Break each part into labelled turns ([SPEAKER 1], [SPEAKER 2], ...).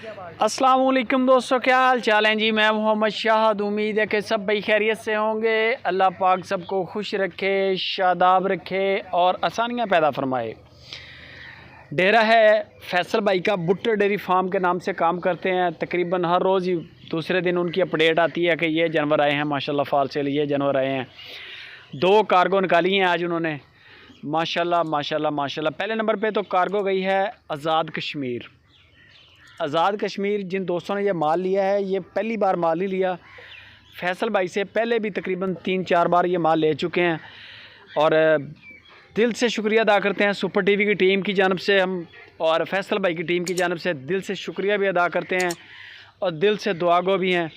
[SPEAKER 1] अस्सलाम वालेकुम दोस्तों, क्या हाल चाल हैं जी। मैं मोहम्मद शाहद। उम्मीद है कि सब भाई खैरियत से होंगे। अल्लाह पाक सबको खुश रखे, शादाब रखे और आसानियाँ पैदा फरमाए। डेरा है फैसल भाई का, बुट्टर डेयरी फार्म के नाम से काम करते हैं। तकरीबन हर रोज़ ही दूसरे दिन उनकी अपडेट आती है कि ये जानवर आए हैं माशाल्लाह, फाल से ये जानवर आए हैं। 2 कार्गो निकाली हैं आज उन्होंने, माशाल्लाह माशाल्लाह माशाल्लाह। पहले नंबर पे तो कार्गो गई है आज़ाद कश्मीर। आज़ाद कश्मीर जिन दोस्तों ने ये माल लिया है, ये पहली बार माल नहीं लिया। फैसल भाई से पहले भी तकरीबन 3-4 बार ये माल ले चुके हैं और दिल से शुक्रिया अदा करते हैं सुपर टीवी की टीम की जानब से हम, और फैसल भाई की टीम की जानब से दिल से शुक्रिया भी अदा करते हैं और दिल से दुआगो भी हैं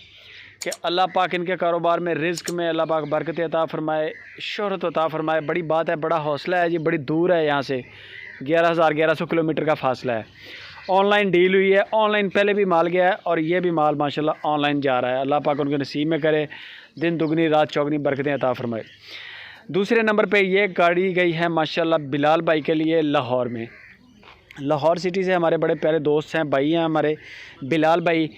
[SPEAKER 1] कि अल्लाह पाक इनके कारोबार में, रिज़्क़ में अल्लाह पाक बरकत अता फ़रमाए, शोहरत अता फ़रमाए। बड़ी बात है, बड़ा हौसला है जी। बड़ी दूर है यहाँ से, 11,1100 किलोमीटर का फ़ासला है। ऑनलाइन डील हुई है, ऑनलाइन पहले भी माल गया है और ये भी माल माशाल्लाह ऑनलाइन जा रहा है। अल्लाह पाक उनके नसीब में करे दिन दुगनी रात चौगनी बरकतें अता फ़रमाए। दूसरे नंबर पे ये गाड़ी गई है माशाल्लाह बिलाल भाई के लिए लाहौर में। लाहौर सिटी से हमारे बड़े प्यारे दोस्त हैं, भाई हैं हमारे बिलाल भाई,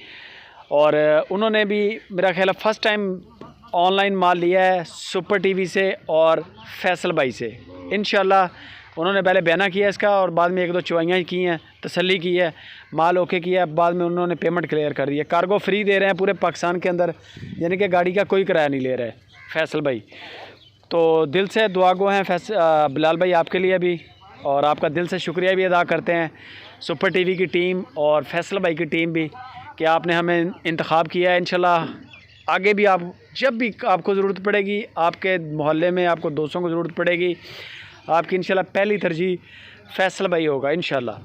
[SPEAKER 1] और उन्होंने भी मेरा ख्याल है फ़र्स्ट टाइम ऑनलाइन माल लिया है सुपर टीवी से और फैसल भाई से। इंशाल्लाह उन्होंने पहले बयाना किया इसका और बाद में 1-2 चुवाइयाँ की हैं, तसल्ली की है, माल ओके किया है, बाद में उन्होंने पेमेंट क्लियर कर दी है। कार्गो फ्री दे रहे हैं पूरे पाकिस्तान के अंदर, यानी कि गाड़ी का कोई किराया नहीं ले रहे फैसल भाई। तो दिल से दुआ गो हैं बिलाल भाई आपके लिए भी, और आपका दिल से शुक्रिया भी अदा करते हैं सुपर टीवी की टीम और फैसल भाई की टीम भी कि आपने हमें इंतखाब किया है। इंशाल्लाह आगे भी आप जब भी आपको ज़रूरत पड़ेगी, आपके मोहल्ले में आपको दोस्तों को ज़रूरत पड़ेगी, आपकी इंशाल्लाह पहली तरजीह फैसल भाई होगा इंशाल्लाह।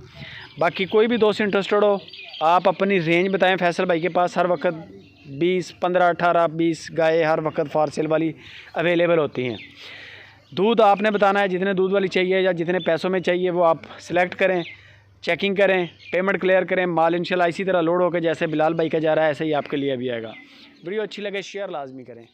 [SPEAKER 1] बाकी कोई भी दोस्त इंटरेस्टेड हो, आप अपनी रेंज बताएं। फैसल भाई के पास हर वक्त 20, 15, 18, 20 गाय हर वक्त फार सेल वाली अवेलेबल होती हैं। दूध आपने बताना है, जितने दूध वाली चाहिए या जितने पैसों में चाहिए वो आप सिलेक्ट करें, चेकिंग करें, पेमेंट क्लियर करें। माल इंशाल्लाह इसी तरह लोड होकर जैसे बिलाल भाई का जा रहा है ऐसे ही आपके लिए भी आएगा। वीडियो अच्छी लगे शेयर लाजमी करें।